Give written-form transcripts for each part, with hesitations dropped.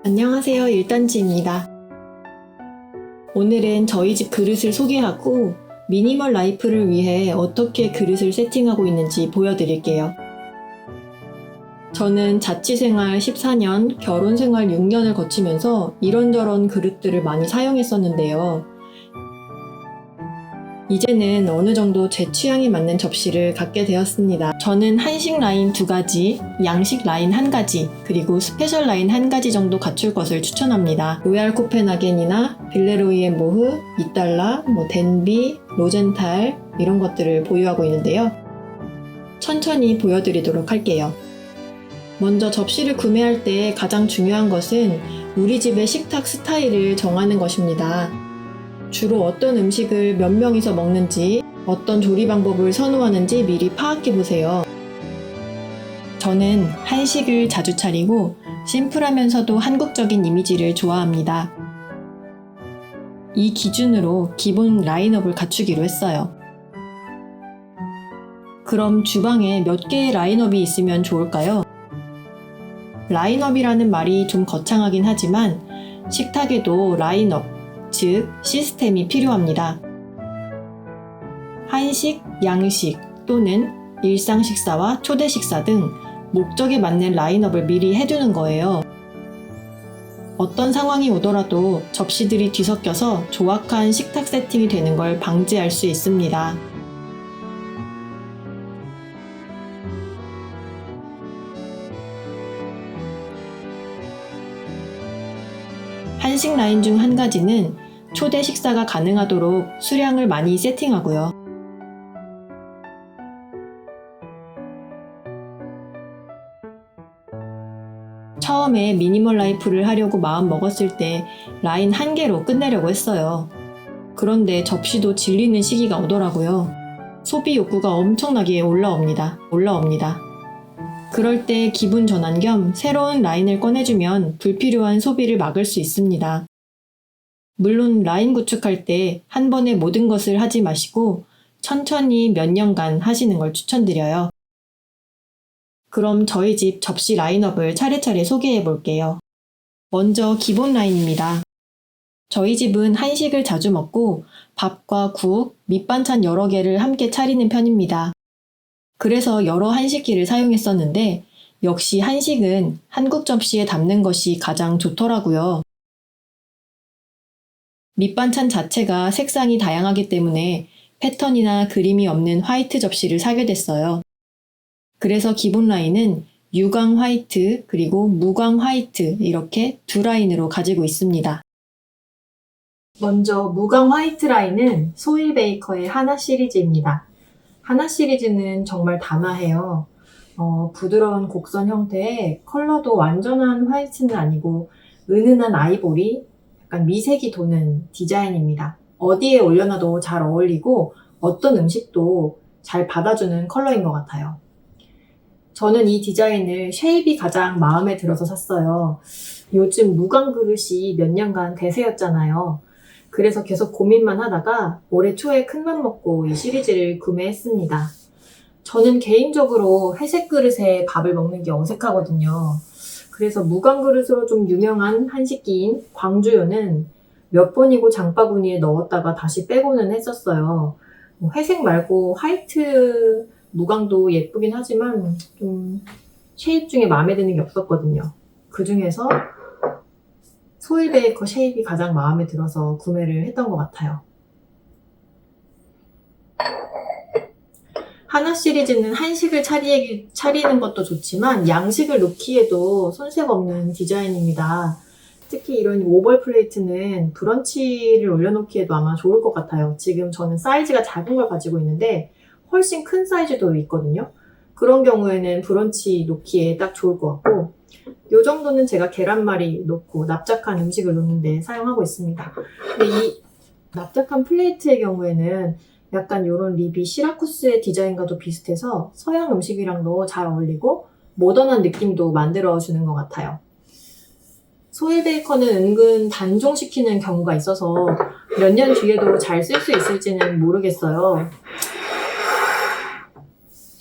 안녕하세요, 일단지입니다. 오늘은 저희 집 그릇을 소개하고 미니멀 라이프를 위해 어떻게 그릇을 세팅하고 있는지 보여드릴게요. 저는 자취생활 14년, 결혼생활 6년을 거치면서 이런저런 그릇들을 많이 사용했었는데요. 이제는 어느 정도 제 취향에 맞는 접시를 갖게 되었습니다. 저는 한식 라인 2가지, 양식 라인 1가지, 그리고 스페셜 라인 1가지 정도 갖출 것을 추천합니다. 로얄 코펜하겐이나 빌레로이의 모흐, 이달라, 덴비, 로젠탈 이런 것들을 보유하고 있는데요. 천천히 보여드리도록 할게요. 먼저 접시를 구매할 때 가장 중요한 것은 우리 집의 식탁 스타일을 정하는 것입니다. 주로 어떤 음식을 몇 명이서 먹는지, 어떤 조리 방법을 선호하는지 미리 파악해보세요. 저는 한식을 자주 차리고 심플하면서도 한국적인 이미지를 좋아합니다. 이 기준으로 기본 라인업을 갖추기로 했어요. 그럼 주방에 몇 개의 라인업이 있으면 좋을까요? 라인업이라는 말이 좀 거창하긴 하지만 식탁에도 라인업, 즉 시스템이 필요합니다. 한식, 양식 또는 일상 식사와 초대 식사 등 목적에 맞는 라인업을 미리 해두는 거예요. 어떤 상황이 오더라도 접시들이 뒤섞여서 조악한 식탁 세팅이 되는 걸 방지할 수 있습니다. 한식 라인 중 한 가지는 초대 식사가 가능하도록 수량을 많이 세팅하고요. 처음에 미니멀 라이프를 하려고 마음 먹었을 때 라인 1개로 끝내려고 했어요. 그런데 접시도 질리는 시기가 오더라고요. 소비 욕구가 엄청나게 올라옵니다. 그럴 때 기분 전환 겸 새로운 라인을 꺼내주면 불필요한 소비를 막을 수 있습니다. 물론 라인 구축할 때 한 번에 모든 것을 하지 마시고 천천히 몇 년간 하시는 걸 추천드려요. 그럼 저희 집 접시 라인업을 차례차례 소개해 볼게요. 먼저 기본 라인입니다. 저희 집은 한식을 자주 먹고 밥과 국, 밑반찬 여러 개를 함께 차리는 편입니다. 그래서 여러 한식기를 사용했었는데 역시 한식은 한국 접시에 담는 것이 가장 좋더라고요. 밑반찬 자체가 색상이 다양하기 때문에 패턴이나 그림이 없는 화이트 접시를 사게 됐어요. 그래서 기본 라인은 유광 화이트 그리고 무광 화이트 이렇게 두 라인으로 가지고 있습니다. 먼저 무광 화이트 라인은 소일 베이커의 하나 시리즈입니다. 하나 시리즈는 정말 단아해요. 부드러운 곡선 형태의 컬러도 완전한 화이트는 아니고 은은한 아이보리, 약간 미색이 도는 디자인입니다. 어디에 올려놔도 잘 어울리고 어떤 음식도 잘 받아주는 컬러인 것 같아요. 저는 이 디자인을 쉐입이 가장 마음에 들어서 샀어요. 요즘 무광 그릇이 몇 년간 대세였잖아요. 그래서 계속 고민만 하다가 올해 초에 큰맘 먹고 이 시리즈를 구매했습니다. 저는 개인적으로 회색 그릇에 밥을 먹는 게 어색하거든요. 그래서 무광 그릇으로 좀 유명한 한식기인 광주요는 몇 번이고 장바구니에 넣었다가 다시 빼고는 했었어요. 회색 말고 화이트 무광도 예쁘긴 하지만 좀 쉐입 중에 마음에 드는 게 없었거든요. 그 중에서 소일 베이커 쉐입이 가장 마음에 들어서 구매를 했던 것 같아요. 하나 시리즈는 한식을 차리는 것도 좋지만 양식을 놓기에도 손색 없는 디자인입니다. 특히 이런 오벌 플레이트는 브런치를 올려놓기에도 아마 좋을 것 같아요. 지금 저는 사이즈가 작은 걸 가지고 있는데 훨씬 큰 사이즈도 있거든요. 그런 경우에는 브런치 놓기에 딱 좋을 것 같고 이 정도는 제가 계란말이 놓고 납작한 음식을 놓는데 사용하고 있습니다. 근데 이 납작한 플레이트의 경우에는 약간 이런 립이 시라쿠스의 디자인과도 비슷해서 서양 음식이랑도 잘 어울리고 모던한 느낌도 만들어주는 것 같아요. 소일 베이커는 은근 단종시키는 경우가 있어서 몇 년 뒤에도 잘 쓸 수 있을지는 모르겠어요.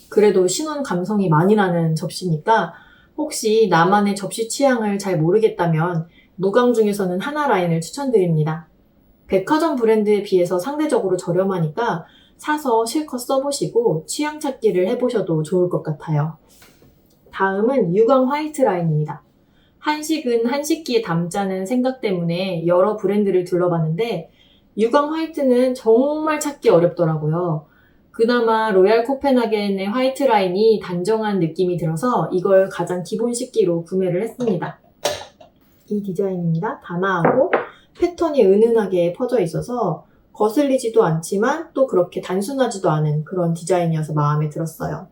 그래도 신혼 감성이 많이 나는 접시니까 혹시 나만의 접시 취향을 잘 모르겠다면 무광 중에서는 하나 라인을 추천드립니다. 백화점 브랜드에 비해서 상대적으로 저렴하니까 사서 실컷 써보시고 취향 찾기를 해보셔도 좋을 것 같아요. 다음은 유광 화이트 라인입니다. 한식은 한식기에 담자는 생각 때문에 여러 브랜드를 둘러봤는데 유광 화이트는 정말 찾기 어렵더라고요. 그나마 로얄 코펜하겐의 화이트 라인이 단정한 느낌이 들어서 이걸 가장 기본 식기로 구매를 했습니다. 이 디자인입니다. 단아하고 패턴이 은은하게 퍼져 있어서 거슬리지도 않지만 또 그렇게 단순하지도 않은 그런 디자인이어서 마음에 들었어요.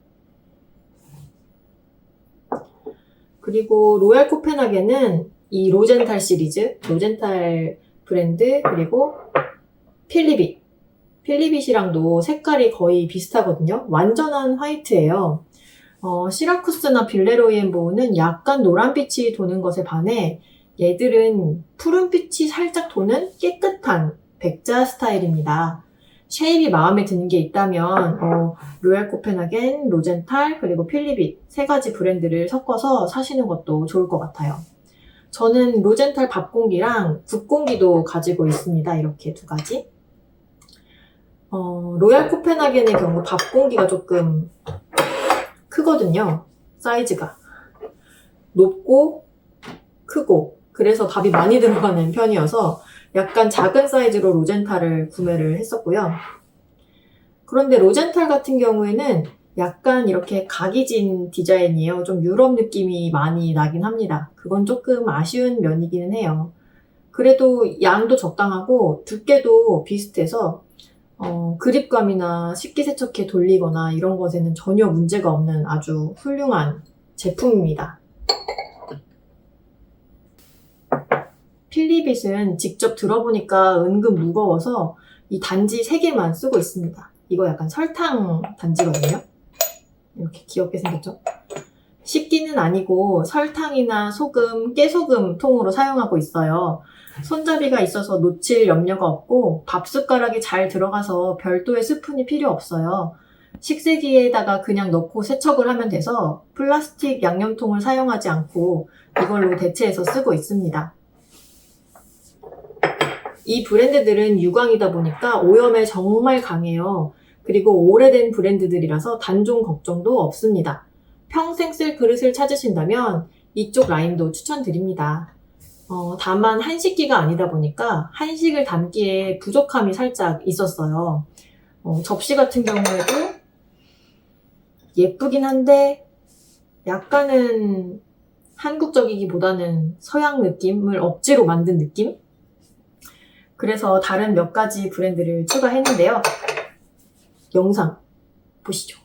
그리고 로얄 코펜하겐은 이 로젠탈 시리즈, 로젠탈 브랜드, 그리고 필리빗이랑도 색깔이 거의 비슷하거든요. 완전한 화이트예요. 시라쿠스나 빌레로이앤보우는 약간 노란빛이 도는 것에 반해 얘들은 푸른빛이 살짝 도는 깨끗한 백자 스타일입니다. 쉐입이 마음에 드는 게 있다면 로얄 코펜하겐, 로젠탈, 그리고 필리빗 세 가지 브랜드를 섞어서 사시는 것도 좋을 것 같아요. 저는 로젠탈 밥공기랑 국공기도 가지고 있습니다. 이렇게 두 가지. 로얄 코펜하겐의 경우 밥공기가 조금 크거든요. 사이즈가. 높고 크고 그래서 밥이 많이 들어가는 편이어서 약간 작은 사이즈로 로젠탈을 구매를 했었고요. 그런데 로젠탈 같은 경우에는 약간 이렇게 각이 진 디자인이에요. 좀 유럽 느낌이 많이 나긴 합니다. 그건 조금 아쉬운 면이기는 해요. 그래도 양도 적당하고 두께도 비슷해서 그립감이나 식기세척기에 돌리거나 이런 것에는 전혀 문제가 없는 아주 훌륭한 제품입니다. 필리빗은 직접 들어보니까 은근 무거워서 이 단지 3개만 쓰고 있습니다. 이거 약간 설탕 단지거든요. 이렇게 귀엽게 생겼죠? 식기는 아니고 설탕이나 소금, 깨소금 통으로 사용하고 있어요. 손잡이가 있어서 놓칠 염려가 없고 밥 숟가락이 잘 들어가서 별도의 스푼이 필요 없어요. 식세기에다가 그냥 넣고 세척을 하면 돼서 플라스틱 양념통을 사용하지 않고 이걸로 대체해서 쓰고 있습니다. 이 브랜드들은 유광이다 보니까 오염에 정말 강해요. 그리고 오래된 브랜드들이라서 단종 걱정도 없습니다. 평생 쓸 그릇을 찾으신다면 이쪽 라인도 추천드립니다. 다만 한식기가 아니다 보니까 한식을 담기에 부족함이 살짝 있었어요. 접시 같은 경우에도 예쁘긴 한데 약간은 한국적이기보다는 서양 느낌을 억지로 만든 느낌? 그래서 다른 몇 가지 브랜드를 추가했는데요. 영상 보시죠.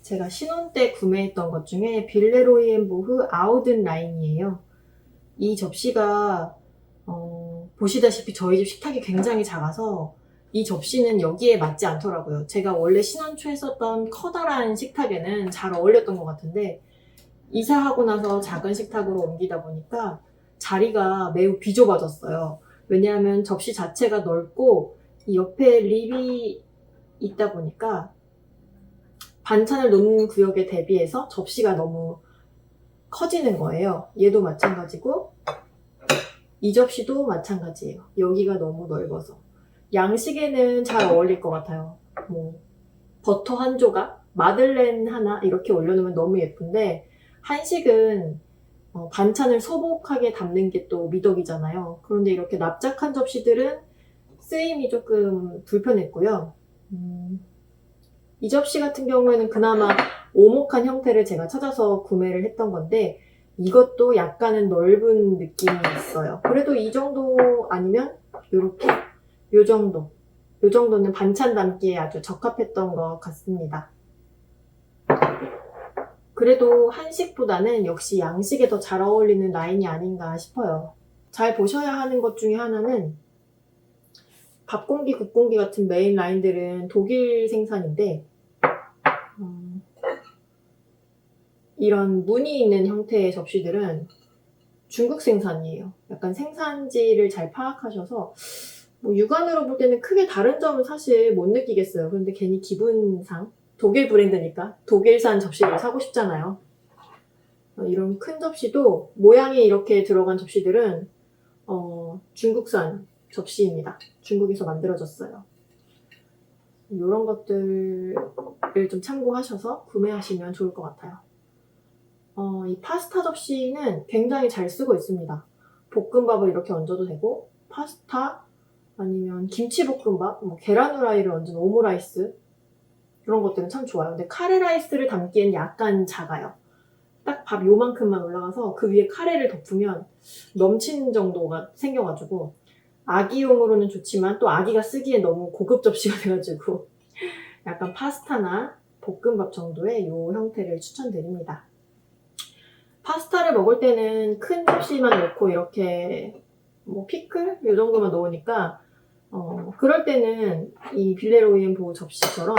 제가 신혼 때 구매했던 것 중에 빌레로이앤보흐 아우든 라인이에요. 이 접시가 보시다시피 저희 집 식탁이 굉장히 작아서 이 접시는 여기에 맞지 않더라고요. 제가 원래 신혼 초에 썼던 커다란 식탁에는 잘 어울렸던 것 같은데 이사하고 나서 작은 식탁으로 옮기다 보니까 자리가 매우 비좁아졌어요. 왜냐하면 접시 자체가 넓고 이 옆에 립이 있다 보니까 반찬을 놓는 구역에 대비해서 접시가 너무 커지는 거예요. 얘도 마찬가지고 이 접시도 마찬가지예요. 여기가 너무 넓어서. 양식에는 잘 어울릴 것 같아요. 버터 한 조각, 마들렌 하나 이렇게 올려놓으면 너무 예쁜데 한식은 반찬을 소복하게 담는 게 또 미덕이잖아요. 그런데 이렇게 납작한 접시들은 쓰임이 조금 불편했고요. 이 접시 같은 경우에는 그나마 오목한 형태를 제가 찾아서 구매를 했던 건데 이것도 약간은 넓은 느낌이 있어요. 그래도 이 정도 아니면 이렇게 요 정도는 반찬 담기에 아주 적합했던 것 같습니다. 그래도 한식보다는 역시 양식에 더 잘 어울리는 라인이 아닌가 싶어요. 잘 보셔야 하는 것 중에 하나는 밥공기, 국공기 같은 메인 라인들은 독일 생산인데 이런 무늬 있는 형태의 접시들은 중국 생산이에요. 약간 생산지를 잘 파악하셔서 뭐 육안으로 볼 때는 크게 다른 점은 사실 못 느끼겠어요. 그런데 괜히 기분상 독일 브랜드니까 독일산 접시를 사고 싶잖아요. 이런 큰 접시도 모양이 이렇게 들어간 접시들은 중국산 접시입니다. 중국에서 만들어졌어요. 이런 것들을 좀 참고하셔서 구매하시면 좋을 것 같아요. 이 파스타 접시는 굉장히 잘 쓰고 있습니다. 볶음밥을 이렇게 얹어도 되고 파스타 아니면 김치볶음밥, 뭐 계란 후라이를 얹은 오므라이스 그런 것들은 참 좋아요. 근데 카레 라이스를 담기엔 약간 작아요. 딱 밥 요만큼만 올라가서 그 위에 카레를 덮으면 넘치는 정도가 생겨가지고 아기용으로는 좋지만 또 아기가 쓰기에 너무 고급 접시가 돼가지고 약간 파스타나 볶음밥 정도의 이 형태를 추천드립니다. 파스타를 먹을 때는 큰 접시만 넣고 이렇게 뭐 피클? 이 정도만 넣으니까 그럴 때는 이 빌레로이엔보 접시처럼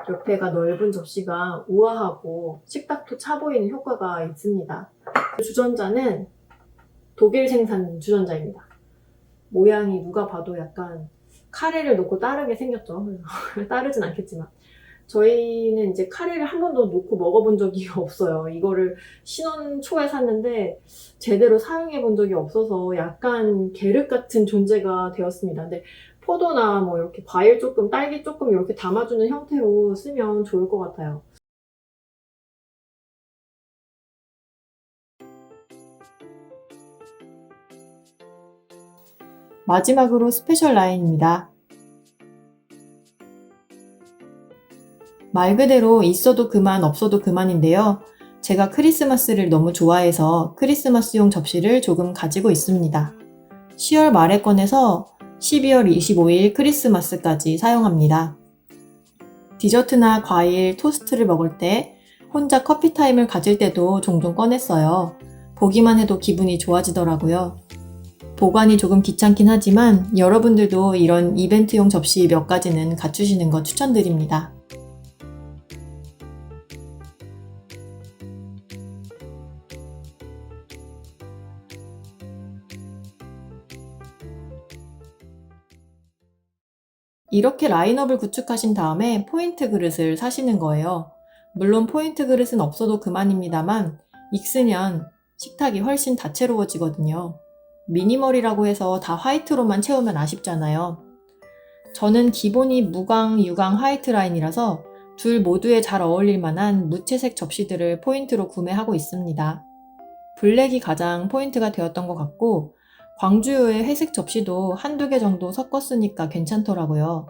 옆에가 넓은 접시가 우아하고 식탁도 차 보이는 효과가 있습니다. 주전자는 독일 생산 주전자입니다. 모양이 누가 봐도 약간 카레를 넣고 따르게 생겼죠. 따르진 않겠지만 저희는 이제 카레를 한 번도 넣고 먹어본 적이 없어요. 이거를 신혼 초에 샀는데 제대로 사용해 본 적이 없어서 약간 계륵 같은 존재가 되었습니다. 근데 포도나 뭐 이렇게 과일 조금, 딸기 조금 이렇게 담아주는 형태로 쓰면 좋을 것 같아요. 마지막으로 스페셜 라인입니다. 말 그대로 있어도 그만 없어도 그만인데요. 제가 크리스마스를 너무 좋아해서 크리스마스용 접시를 조금 가지고 있습니다. 10월 말에 꺼내서 12월 25일 크리스마스까지 사용합니다. 디저트나 과일, 토스트를 먹을 때, 혼자 커피 타임을 가질 때도 종종 꺼냈어요. 보기만 해도 기분이 좋아지더라고요. 보관이 조금 귀찮긴 하지만 여러분들도 이런 이벤트용 접시 몇 가지는 갖추시는 거 추천드립니다. 이렇게 라인업을 구축하신 다음에 포인트 그릇을 사시는 거예요. 물론 포인트 그릇은 없어도 그만입니다만 익으면 식탁이 훨씬 다채로워지거든요. 미니멀이라고 해서 다 화이트로만 채우면 아쉽잖아요. 저는 기본이 무광, 유광, 화이트 라인이라서 둘 모두에 잘 어울릴 만한 무채색 접시들을 포인트로 구매하고 있습니다. 블랙이 가장 포인트가 되었던 것 같고 광주효의 회색 접시도 한두 개 정도 섞었으니까 괜찮더라고요.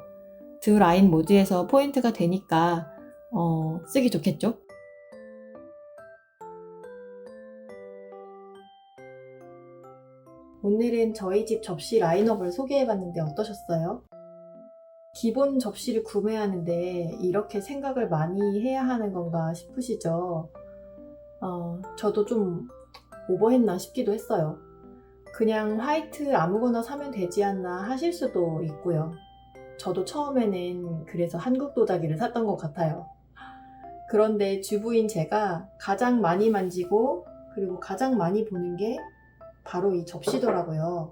두 라인 모두에서 포인트가 되니까 쓰기 좋겠죠? 오늘은 저희 집 접시 라인업을 소개해봤는데 어떠셨어요? 기본 접시를 구매하는데 이렇게 생각을 많이 해야 하는 건가 싶으시죠? 저도 좀 오버했나 싶기도 했어요. 그냥 화이트 아무거나 사면 되지 않나 하실 수도 있고요. 저도 처음에는 그래서 한국 도자기를 샀던 것 같아요. 그런데 주부인 제가 가장 많이 만지고 그리고 가장 많이 보는 게 바로 이 접시더라고요.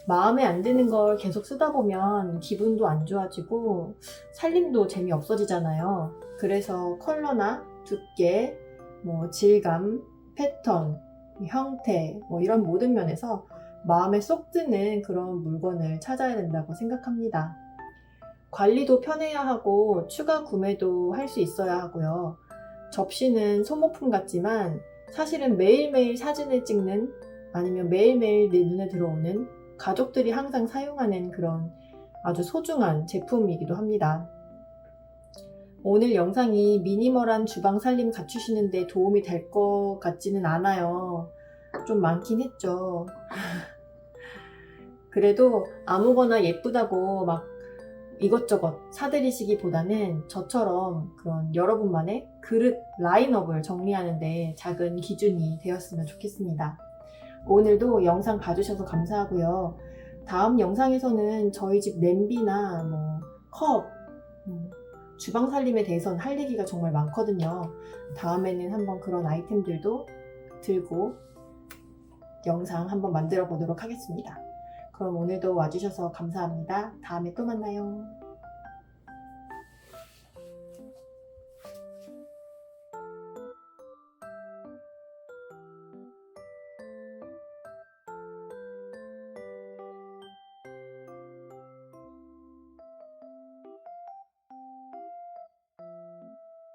마음에 안 드는 걸 계속 쓰다 보면 기분도 안 좋아지고 살림도 재미없어지잖아요. 그래서 컬러나 두께, 질감, 패턴, 형태 이런 모든 면에서 마음에 쏙 드는 그런 물건을 찾아야 된다고 생각합니다. 관리도 편해야 하고 추가 구매도 할 수 있어야 하고요. 접시는 소모품 같지만 사실은 매일매일 사진을 찍는 아니면 매일매일 내 눈에 들어오는 가족들이 항상 사용하는 그런 아주 소중한 제품이기도 합니다. 오늘 영상이 미니멀한 주방 살림 갖추시는데 도움이 될 것 같지는 않아요. 좀 많긴 했죠. 그래도 아무거나 예쁘다고 막 이것저것 사들이시기보다는 저처럼 그런 여러분만의 그릇 라인업을 정리하는데 작은 기준이 되었으면 좋겠습니다. 오늘도 영상 봐주셔서 감사하고요. 다음 영상에서는 저희 집 냄비나 컵, 주방 살림에 대해서는 할 얘기가 정말 많거든요. 다음에는 한번 그런 아이템들도 들고 영상 한번 만들어 보도록 하겠습니다. 그럼 오늘도 와주셔서 감사합니다. 다음에 또 만나요.